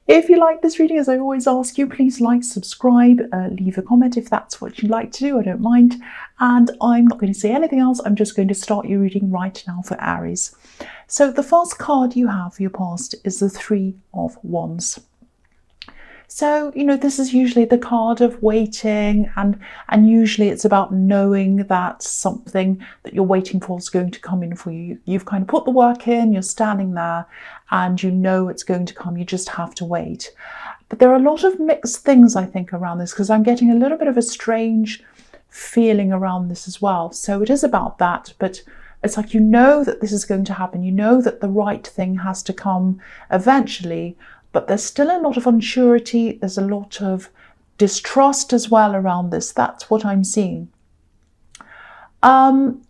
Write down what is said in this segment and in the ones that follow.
If you like this reading, as I always ask you, please like, subscribe, leave a comment if that's what you'd like to do. I don't mind. And I'm not going to say anything else. I'm just going to start your reading right now for Aries. So the first card you have for your past is the Three of Wands. So, you know, this is usually the card of waiting, and usually it's about knowing that something that you're waiting for is going to come in for you. You've kind of put the work in, you're standing there, and you know it's going to come. You just have to wait. But there are a lot of mixed things, I think, around this, because I'm getting a little bit of a strange feeling around this as well. So it is about that, but it's like, you know that this is going to happen. You know that the right thing has to come eventually. But there's still a lot of unsurety. There's a lot of distrust as well around this. That's what I'm seeing. You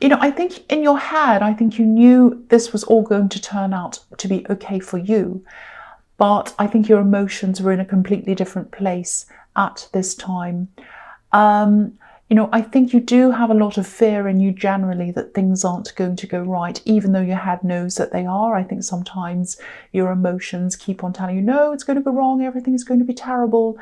know, I think in your head, I think you knew this was all going to turn out to be okay for you. But I think your emotions were in a completely different place at this time. You know, I think you do have a lot of fear in you generally that things aren't going to go right, even though your head knows that they are. I think sometimes your emotions keep on telling you, no, it's going to go wrong, everything is going to be terrible.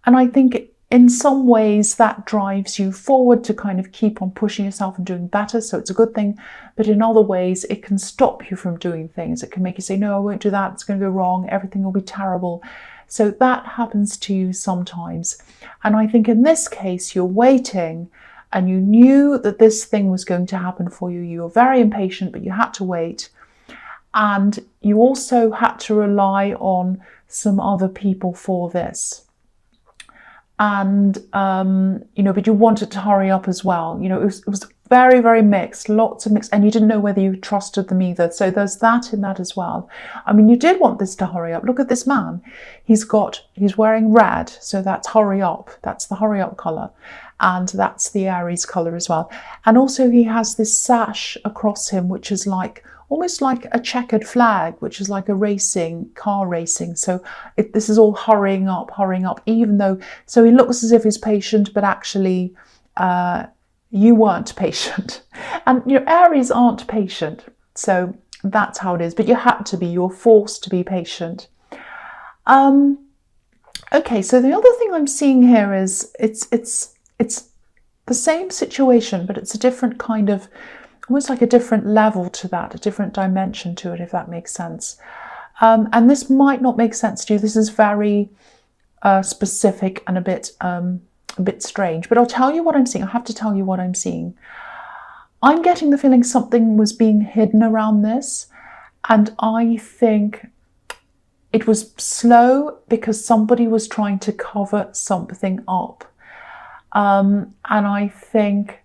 And I think in some ways that drives you forward to kind of keep on pushing yourself and doing better. So it's a good thing. But in other ways, it can stop you from doing things. It can make you say, no, I won't do that. It's going to go wrong. Everything will be terrible. So that happens to you sometimes. And I think in this case, you're waiting and you knew that this thing was going to happen for you. You were very impatient, but you had to wait. And you also had to rely on some other people for this. And, you know, but you wanted to hurry up as well. You know, it was very, very mixed, lots of mixed, and you didn't know whether you trusted them either. So there's that in that as well. I mean, you did want this to hurry up. Look at this man. He's wearing red. So that's hurry up. That's the hurry up colour. And that's the Aries colour as well. And also he has this sash across him, which is like, almost like a checkered flag, which is like a car racing. So this is all hurrying up, even though, so he looks as if he's patient, but actually you weren't patient. And you know, Aries aren't patient. So that's how it is. But you had to be, you were forced to be patient. Okay, so the other thing I'm seeing here is it's the same situation, but it's a different kind of, almost like a different level to that, a different dimension to it, if that makes sense. And this might not make sense to you. This is very specific and a bit strange, but I'll tell you what I'm seeing. I have to tell you what I'm seeing. I'm getting the feeling something was being hidden around this, and I think it was slow because somebody was trying to cover something up. And I think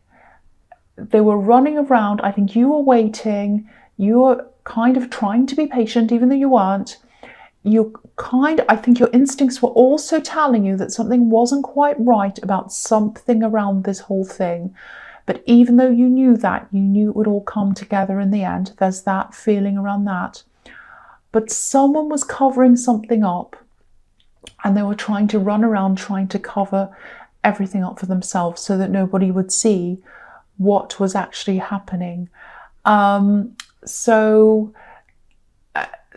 they were running around. I think you were waiting. You were kind of trying to be patient, even though you weren't. I think your instincts were also telling you that something wasn't quite right about something around this whole thing. But even though you knew that, you knew it would all come together in the end. There's that feeling around that. But someone was covering something up, and they were trying to run around trying to cover everything up for themselves so that nobody would see what was actually happening.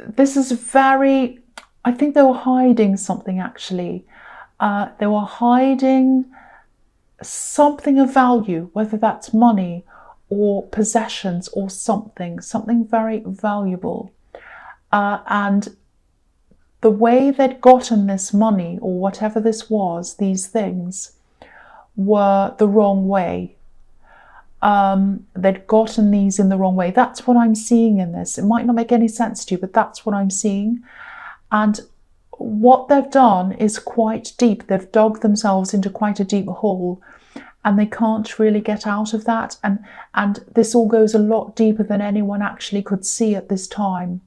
This is very, I think they were hiding something actually. They were hiding something of value, whether that's money or possessions or something very valuable. And the way they'd gotten this money or whatever this was, these things, were the wrong way. They'd gotten these in the wrong way. That's what I'm seeing in this. It might not make any sense to you, but that's what I'm seeing. And what they've done is quite deep. They've dug themselves into quite a deep hole, and they can't really get out of that. And this all goes a lot deeper than anyone actually could see at this time.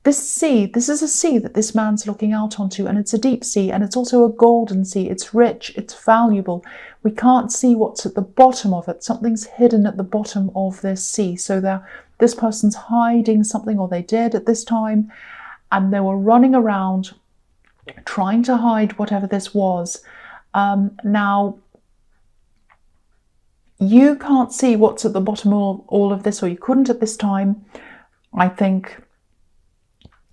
This is a sea that this man's looking out onto, and it's a deep sea, and it's also a golden sea. It's rich, it's valuable. We can't see what's at the bottom of it. Something's hidden at the bottom of this sea. So this person's hiding something, or they did at this time, and they were running around trying to hide whatever this was. Now, you can't see what's at the bottom of all of this, or you couldn't at this time. I think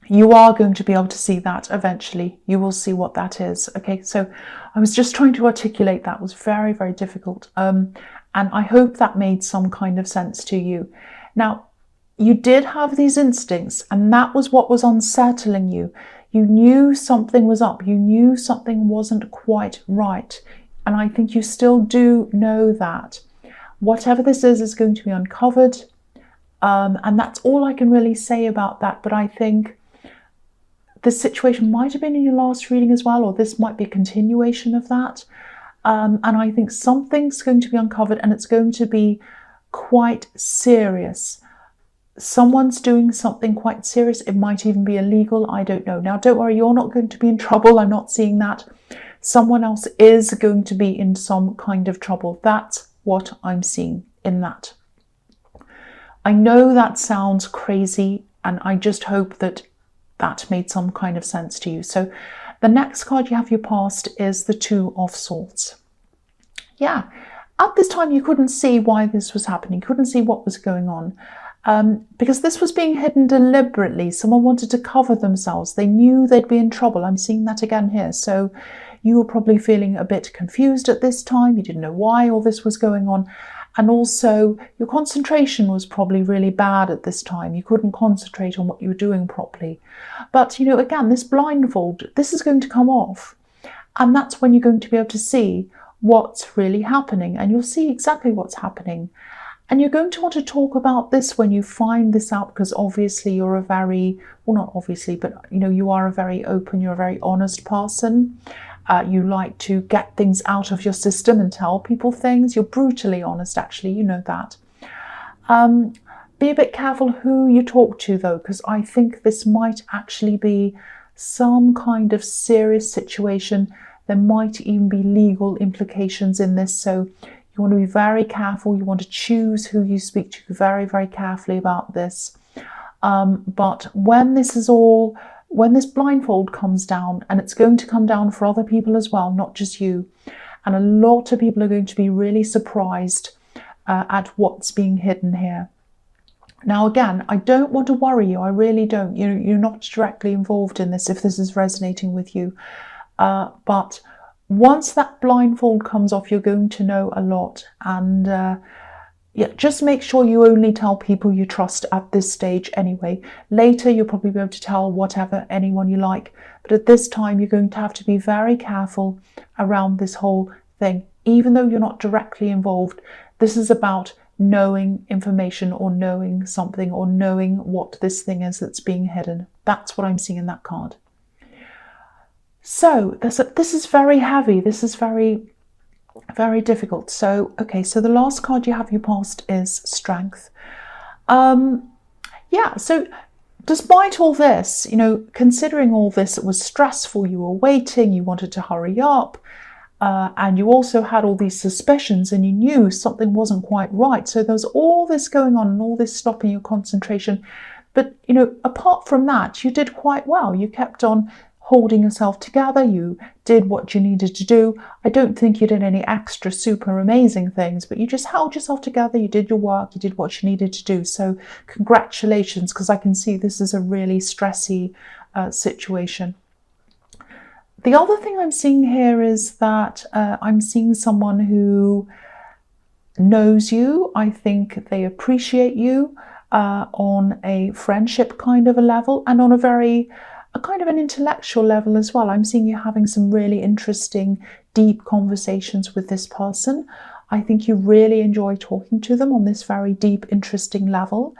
you are going to be able to see that eventually. You will see what that is. Okay, so I was just trying to articulate that. It was very, very difficult. And I hope that made some kind of sense to you. Now, you did have these instincts, and that was what was unsettling you. You knew something was up. You knew something wasn't quite right. And I think you still do know that. Whatever this is going to be uncovered. And that's all I can really say about that. But I think this situation might have been in your last reading as well, or this might be a continuation of that. And I think something's going to be uncovered, and it's going to be quite serious. Someone's doing something quite serious. It might even be illegal. I don't know. Now, don't worry, you're not going to be in trouble. I'm not seeing that. Someone else is going to be in some kind of trouble. That's what I'm seeing in that. I know that sounds crazy, and I just hope that that made some kind of sense to you. So the next card you have your past is the Two of Swords. Yeah, at this time you couldn't see why this was happening. You couldn't see what was going on. Because this was being hidden deliberately. Someone wanted to cover themselves. They knew they'd be in trouble. I'm seeing that again here. So you were probably feeling a bit confused at this time. You didn't know why all this was going on. And also your concentration was probably really bad at this time. You couldn't concentrate on what you were doing properly. But, you know, again, this blindfold, this is going to come off. And that's when you're going to be able to see what's really happening. And you'll see exactly what's happening. And you're going to want to talk about this when you find this out, because obviously you're a very, well, not obviously, but, you know, you are a very open, you're a very honest person. You like to get things out of your system and tell people things. You're brutally honest, actually, you know that. Be a bit careful who you talk to, though, because I think this might actually be some kind of serious situation. There might even be legal implications in this, so you want to be very careful. You want to choose who you speak to very, very carefully about this. But when this blindfold comes down, and it's going to come down for other people as well, not just you, and a lot of people are going to be really surprised at what's being hidden here. Now, again, I don't want to worry you. I really don't. You're not directly involved in this if this is resonating with you. But once that blindfold comes off, you're going to know a lot. And yeah, just make sure you only tell people you trust at this stage anyway. Later, you'll probably be able to tell whatever, anyone you like. But at this time, you're going to have to be very careful around this whole thing. Even though you're not directly involved, this is about knowing information or knowing something or knowing what this thing is that's being hidden. That's what I'm seeing in that card. So this is very heavy. This is very, very difficult. So, okay, so the last card you have your past is Strength. Yeah, so despite all this, you know, considering all this, it was stressful, you were waiting, you wanted to hurry up, and you also had all these suspicions and you knew something wasn't quite right. So there was all this going on and all this stopping your concentration. But, you know, apart from that, you did quite well. You kept on holding yourself together, you did what you needed to do. I don't think you did any extra super amazing things, but you just held yourself together, you did your work, you did what you needed to do. So congratulations, because I can see this is a really stressy situation. The other thing I'm seeing here is that I'm seeing someone who knows you. I think they appreciate you on a friendship kind of a level, and on a kind of an intellectual level as well. I'm seeing you having some really interesting, deep conversations with this person. I think you really enjoy talking to them on this very deep, interesting level.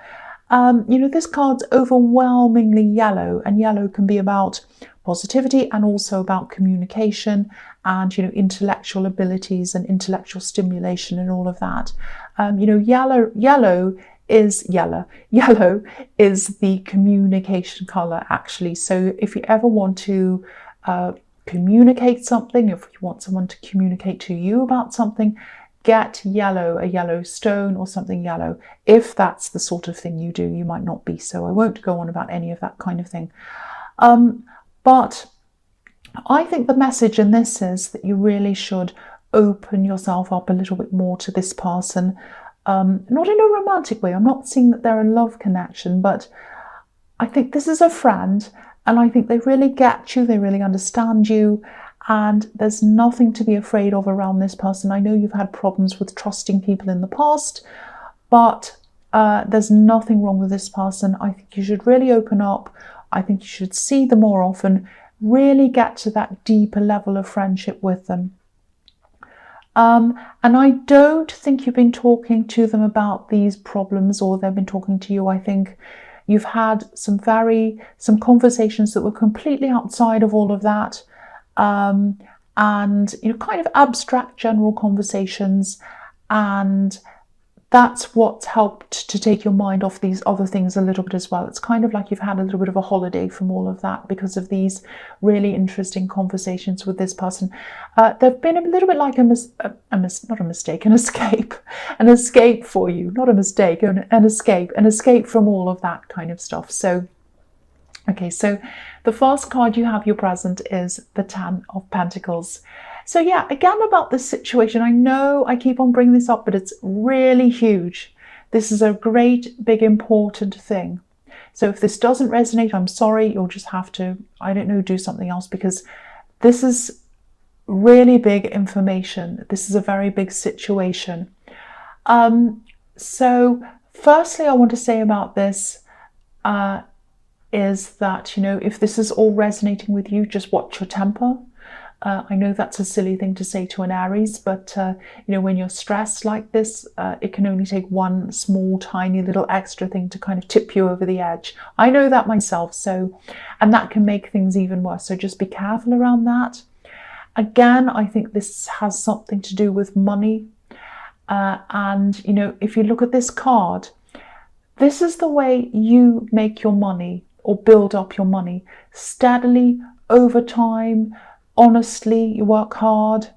You know, this card's overwhelmingly yellow, and yellow can be about positivity and also about communication and, you know, intellectual abilities and intellectual stimulation and all of that. You know, yellow is the communication color, actually. So if you ever want to communicate something, if you want someone to communicate to you about something, get yellow, a yellow stone or something yellow. If that's the sort of thing you do, you might not be, so I won't go on about any of that kind of thing. But I think the message in this is that you really should open yourself up a little bit more to this person. Not in a romantic way. I'm not seeing that they're a love connection, but I think this is a friend, and I think they really get you, they really understand you, and there's nothing to be afraid of around this person. I know you've had problems with trusting people in the past, but there's nothing wrong with this person. I think you should really open up. I think you should see them more often, really get to that deeper level of friendship with them. And I don't think you've been talking to them about these problems, or they've been talking to you. I think you've had some conversations that were completely outside of all of that, and kind of abstract general conversations, and that's what's helped to take your mind off these other things a little bit as well. It's kind of like you've had a little bit of a holiday from all of that because of these really interesting conversations with this person. They've been a little bit like an escape for you, not a mistake, an escape from all of that kind of stuff. So, okay, so the first card you have your present is the Ten of Pentacles. So yeah, again about this situation, I know I keep on bringing this up, but it's really huge. This is a great, big, important thing. So if this doesn't resonate, I'm sorry, you'll just have to, I don't know, do something else, because this is really big information. This is a very big situation. So firstly, I want to say about this is that, if this is all resonating with you, just watch your temper. I know that's a silly thing to say to an Aries, but when you're stressed like this, it can only take one small, tiny little extra thing to kind of tip you over the edge. I know that myself, and that can make things even worse. So just be careful around that. Again, I think this has something to do with money. And if you look at this card, this is the way you make your money or build up your money steadily over time. Honestly, you work hard,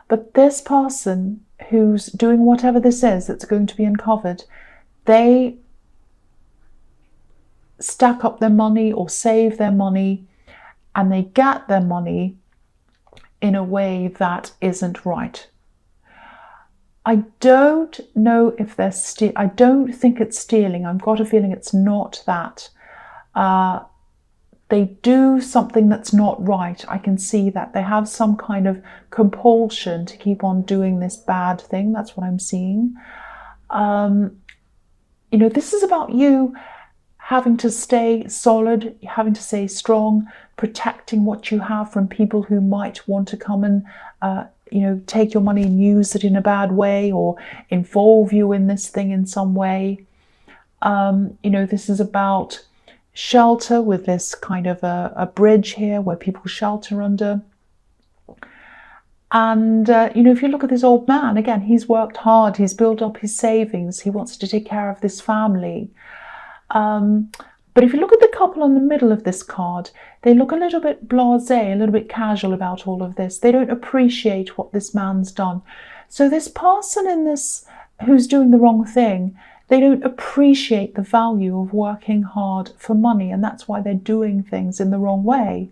but this person who's doing whatever this is that's going to be uncovered, they stack up their money or save their money, and they get their money in a way that isn't right. I don't know if they're I don't think it's stealing. I've got a feeling it's not that. They do something that's not right. I can see that. They have some kind of compulsion to keep on doing this bad thing. That's what I'm seeing. This is about you having to stay solid, having to stay strong, protecting what you have from people who might want to come and, take your money and use it in a bad way or involve you in this thing in some way. This is about shelter with this kind of a bridge here where people shelter under. And, if you look at this old man, again, he's worked hard, he's built up his savings, he wants to take care of this family. But if you look at the couple in the middle of this card, they look a little bit blasé, a little bit casual about all of this. They don't appreciate what this man's done. So this person in this who's doing the wrong thing, they don't appreciate the value of working hard for money, and that's why they're doing things in the wrong way.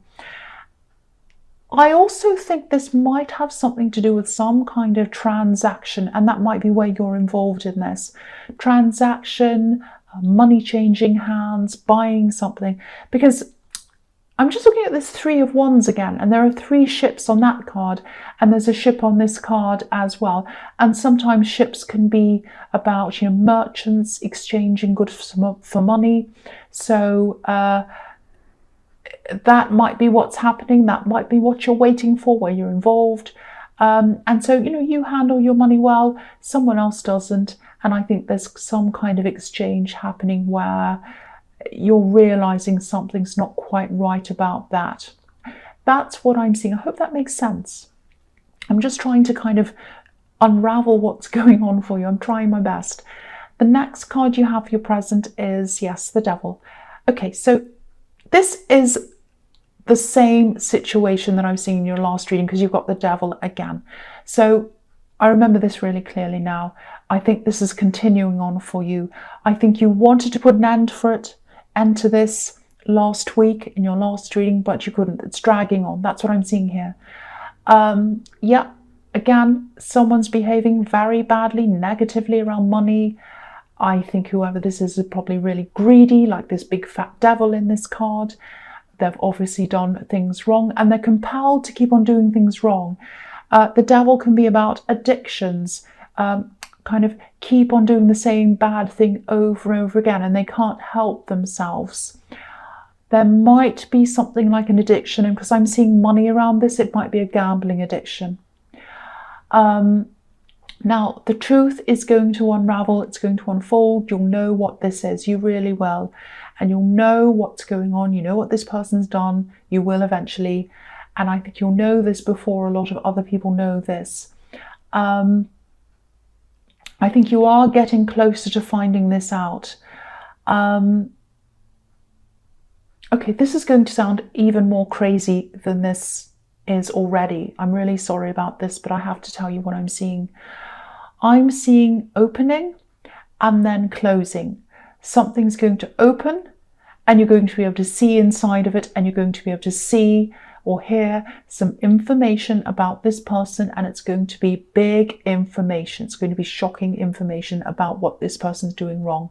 I also think this might have something to do with some kind of transaction, and that might be where you're involved in this. Transaction, money changing hands, buying something. Because I'm just looking at this Three of Wands again, and there are 3 ships on that card, and there's a ship on this card as well. And sometimes ships can be about, merchants exchanging goods for money. So that might be what's happening. That might be what you're waiting for, where you're involved. And so, you handle your money well, someone else doesn't. And I think there's some kind of exchange happening where you're realizing something's not quite right about that. That's what I'm seeing. I hope that makes sense. I'm just trying to kind of unravel what's going on for you. I'm trying my best. The next card you have for your present is, yes, the Devil. Okay, so this is the same situation that I've seen in your last reading, because you've got the Devil again. So I remember this really clearly now. I think this is continuing on for you. I think you wanted to put an end to this last week in your last reading, but you couldn't. It's dragging on. That's what I'm seeing here. Yeah, again, someone's behaving very badly, negatively around money. I think whoever this is probably really greedy, like this big fat devil in this card. They've obviously done things wrong and they're compelled to keep on doing things wrong. The devil can be about addictions, kind of keep on doing the same bad thing over and over again, and they can't help themselves. There might be something like an addiction, and because I'm seeing money around this, it might be a gambling addiction. Now, the truth is going to unravel, it's going to unfold. You'll know what this is, you really will. And you'll know what's going on, you know what this person's done, you will eventually. And I think you'll know this before a lot of other people know this. I think you are getting closer to finding this out. Okay, this is going to sound even more crazy than this is already. I'm really sorry about this, but I have to tell you what I'm seeing. I'm seeing opening and then closing. Something's going to open and you're going to be able to see inside of it, and you're going to be able to see or hear some information about this person, and it's going to be big information. It's going to be shocking information about what this person's doing wrong.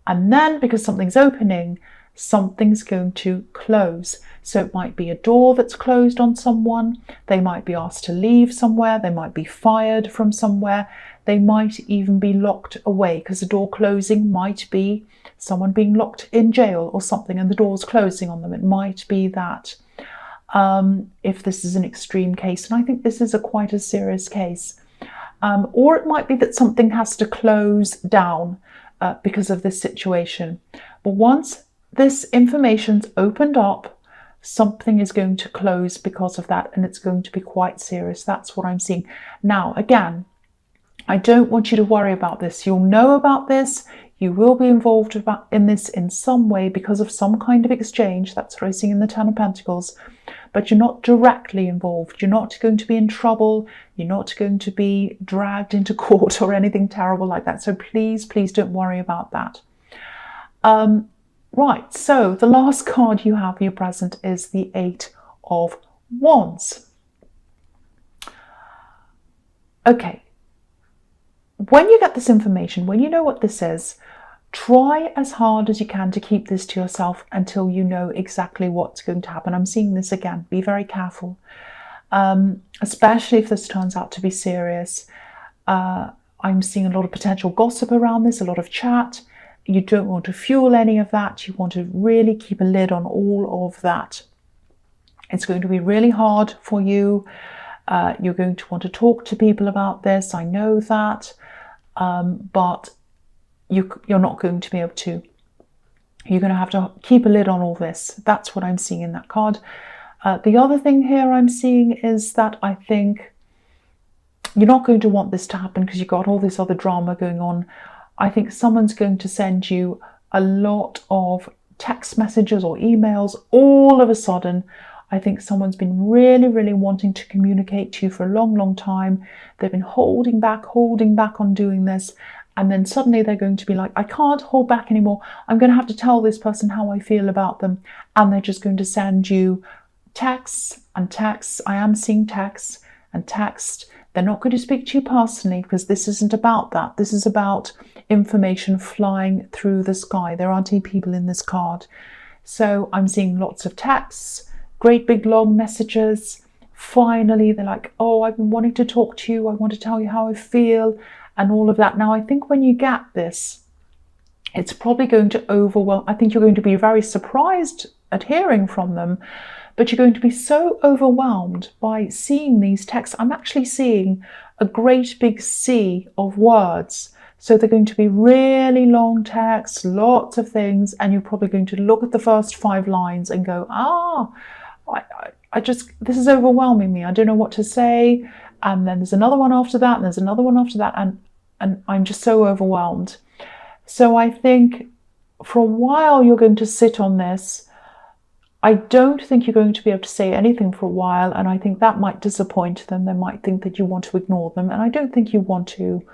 And then, because something's opening, something's going to close. So it might be a door that's closed on someone. They might be asked to leave somewhere. They might be fired from somewhere. They might even be locked away, because the door closing might be someone being locked in jail or something, and the door's closing on them. It might be that. If this is an extreme case, and I think this is quite a serious case. Or it might be that something has to close down because of this situation. But once this information's opened up, something is going to close because of that, and it's going to be quite serious. That's what I'm seeing. Now, again, I don't want you to worry about this. You'll know about this. You will be involved in this in some way because of some kind of exchange. That's what I'm seeing in the Ten of Pentacles. But you're not directly involved. You're not going to be in trouble. You're not going to be dragged into court or anything terrible like that. So please, please don't worry about that. Right, so the last card you have for your present is the Eight of Wands. Okay. When you get this information, when you know what this is, try as hard as you can to keep this to yourself until you know exactly what's going to happen. I'm seeing this again. Be very careful, especially if this turns out to be serious. I'm seeing a lot of potential gossip around this, a lot of chat. You don't want to fuel any of that. You want to really keep a lid on all of that. It's going to be really hard for you. You're going to want to talk to people about this. I know that. But you're not going to be able to. You're going to have to keep a lid on all this. That's what I'm seeing in that card. The other thing here I'm seeing is that I think you're not going to want this to happen because you've got all this other drama going on. I think someone's going to send you a lot of text messages or emails all of a sudden. I think someone's been really, really wanting to communicate to you for a long, long time. They've been holding back on doing this. And then suddenly they're going to be like, I can't hold back anymore. I'm going to have to tell this person how I feel about them. And they're just going to send you texts and texts. I am seeing texts and text. They're not going to speak to you personally because this isn't about that. This is about information flying through the sky. There aren't any people in this card. So I'm seeing lots of texts, great big long messages. Finally, they're like, oh, I've been wanting to talk to you. I want to tell you how I feel and all of that. Now, I think when you get this, it's probably going to overwhelm. I think you're going to be very surprised at hearing from them, but you're going to be so overwhelmed by seeing these texts. I'm actually seeing a great big sea of words. So they're going to be really long texts, lots of things, and you're probably going to look at the first 5 lines and go, this is overwhelming me. I don't know what to say. And then there's another one after that, and there's another one after that, and I'm just so overwhelmed. So I think for a while you're going to sit on this. I don't think you're going to be able to say anything for a while, and I think that might disappoint them. They might think that you want to ignore them, and I don't think you want to.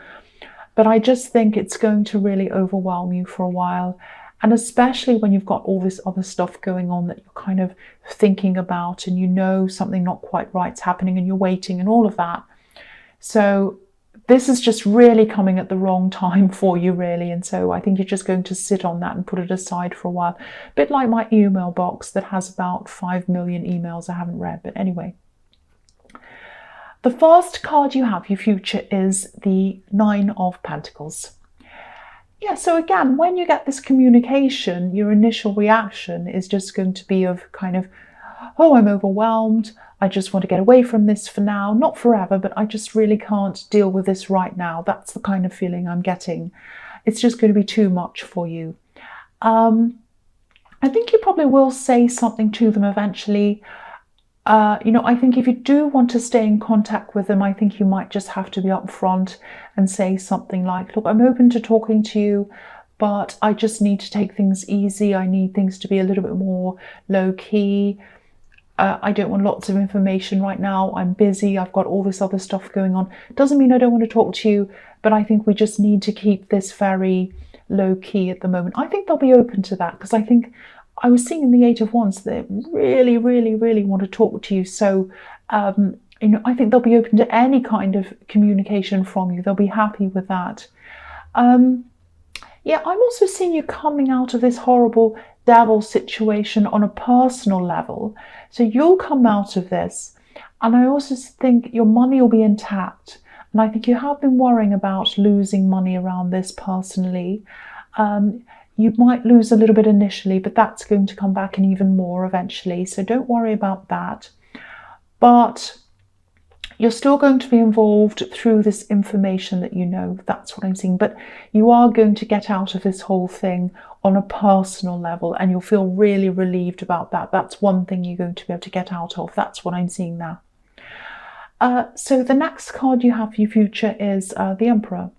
But I just think it's going to really overwhelm you for a while. And especially when you've got all this other stuff going on that you're kind of thinking about, and you know something not quite right's happening and you're waiting and all of that. So this is just really coming at the wrong time for you, really. And so I think you're just going to sit on that and put it aside for a while. A bit like my email box that has about 5 million emails I haven't read. But anyway, the first card you have, your future, is the Nine of Pentacles. Yeah, so again, when you get this communication, your initial reaction is just going to be of kind of, oh, I'm overwhelmed. I just want to get away from this for now, not forever, but I just really can't deal with this right now. That's the kind of feeling I'm getting. It's just going to be too much for you. I think you probably will say something to them eventually. I think if you do want to stay in contact with them, I think you might just have to be upfront and say something like, look, I'm open to talking to you, but I just need to take things easy. I need things to be a little bit more low key. I don't want lots of information right now. I'm busy. I've got all this other stuff going on. Doesn't mean I don't want to talk to you, but I think we just need to keep this very low key at the moment. I think they'll be open to that, because I think I was seeing in the Eight of Wands they really, really, really want to talk to you. So, I think they'll be open to any kind of communication from you. They'll be happy with that. Yeah, I'm also seeing you coming out of this horrible devil situation on a personal level. So you'll come out of this. And I also think your money will be intact. And I think you have been worrying about losing money around this personally. You might lose a little bit initially, but that's going to come back and even more eventually. So don't worry about that. But you're still going to be involved through this information that you know. That's what I'm seeing. But you are going to get out of this whole thing on a personal level, and you'll feel really relieved about that. That's one thing you're going to be able to get out of. That's what I'm seeing now. So the next card you have for your future is the Emperor.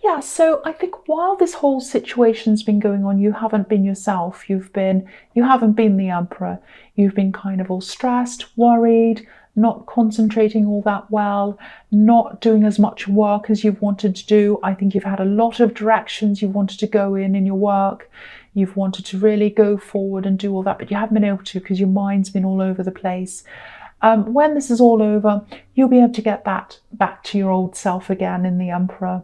Yeah, so I think while this whole situation's been going on, you haven't been yourself. You haven't been the Emperor. You've been kind of all stressed, worried, not concentrating all that well, not doing as much work as you've wanted to do. I think you've had a lot of directions you've wanted to go in your work. You've wanted to really go forward and do all that, but you haven't been able to because your mind's been all over the place. When this is all over, you'll be able to get that back to your old self again in the Emperor.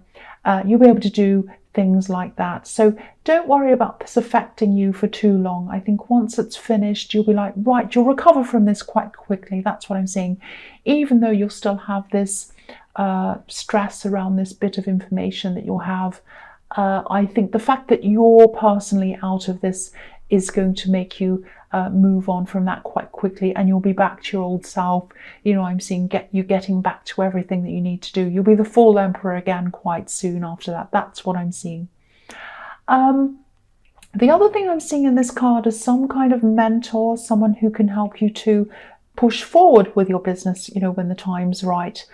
You'll be able to do things like that. So don't worry about this affecting you for too long. I think once it's finished, you'll be like, right, you'll recover from this quite quickly. That's what I'm saying. Even though you'll still have this stress around this bit of information that you'll have, I think the fact that you're personally out of this is going to make you move on from that quite quickly, and you'll be back to your old self. I'm seeing you getting back to everything that you need to do. You'll be the full Emperor again quite soon after that. That's what I'm seeing. The other thing I'm seeing in this card is some kind of mentor, someone who can help you to push forward with your business, when the time's right.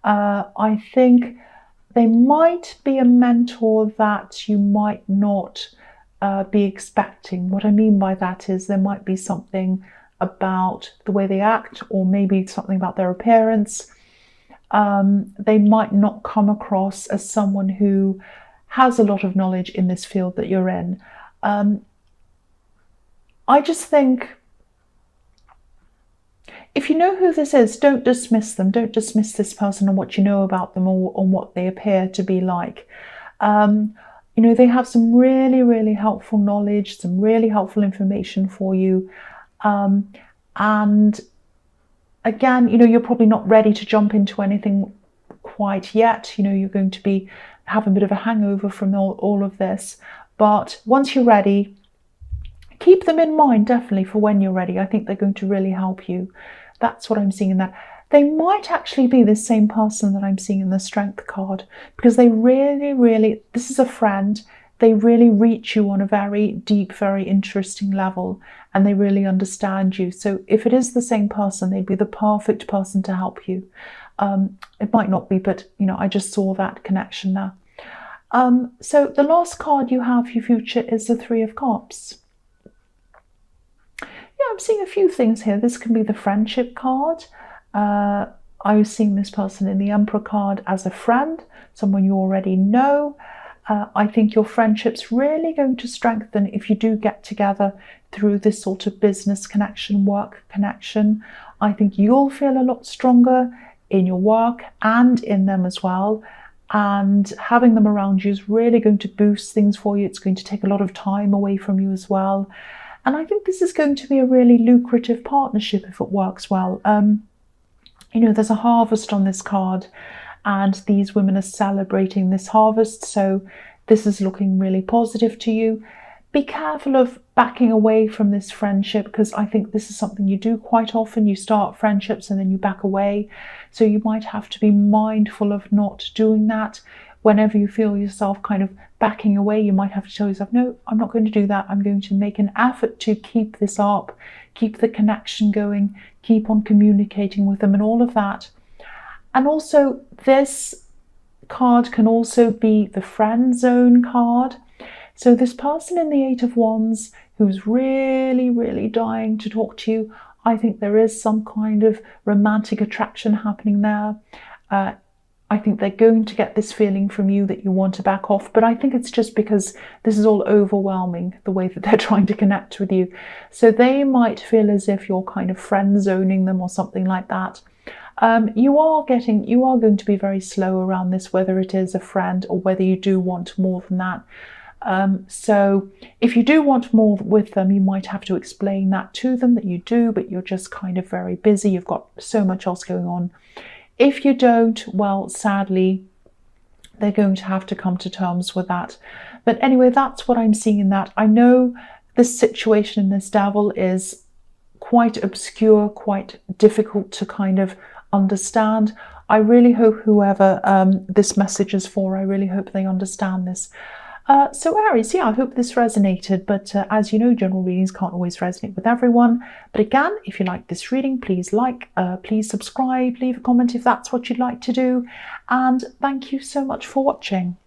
I think they might be a mentor that you might not be expecting. What I mean by that is there might be something about the way they act, or maybe something about their appearance. They might not come across as someone who has a lot of knowledge in this field that you're in. I just think if you know who this is, don't dismiss them. Don't dismiss this person and what you know about them, or on what they appear to be like. They have some really, really helpful knowledge, some really helpful information for you. And again, you're probably not ready to jump into anything quite yet. You're going to have a bit of a hangover from all of this. But once you're ready, keep them in mind, definitely, for when you're ready. I think they're going to really help you. That's what I'm seeing in that. They might actually be the same person that I'm seeing in the Strength card, because they really, really, this is a friend, they really reach you on a very deep, very interesting level, and they really understand you. So if it is the same person, they'd be the perfect person to help you. It might not be, but I just saw that connection there. So the last card you have for your future is the Three of Cups. Yeah, I'm seeing a few things here. This can be the Friendship card. I was seeing this person in the Emperor card as a friend, someone you already know. I think your friendship's really going to strengthen if you do get together through this sort of business connection, work connection. I think you'll feel a lot stronger in your work and in them as well. And having them around you is really going to boost things for you. It's going to take a lot of time away from you as well. And I think this is going to be a really lucrative partnership if it works well. You know, there's a harvest on this card, and these women are celebrating this harvest. So this is looking really positive to you. Be careful of backing away from this friendship, because I think this is something you do quite often. You start friendships and then you back away. So you might have to be mindful of not doing that. Whenever you feel yourself kind of backing away, you might have to tell yourself, no, I'm not going to do that. I'm going to make an effort to keep this up, keep the connection going, keep on communicating with them and all of that. And also this card can also be the friend zone card. So this person in the Eight of Wands who's really, really dying to talk to you, I think there is some kind of romantic attraction happening there. I think they're going to get this feeling from you that you want to back off, but I think it's just because this is all overwhelming, the way that they're trying to connect with you. So they might feel as if you're kind of friend zoning them or something like that. You are going to be very slow around this, whether it is a friend or whether you do want more than that. So if you do want more with them, you might have to explain that to them, that you do, but you're just kind of very busy. You've got so much else going on. If you don't, well, sadly, they're going to have to come to terms with that. But anyway, that's what I'm seeing in that. I know this situation in this Devil is quite obscure, quite difficult to kind of understand. I really hope whoever this message is for, I really hope they understand this. So Aries, yeah, I hope this resonated, but as you know, general readings can't always resonate with everyone. But again, if you like this reading, please please subscribe, leave a comment if that's what you'd like to do, and thank you so much for watching.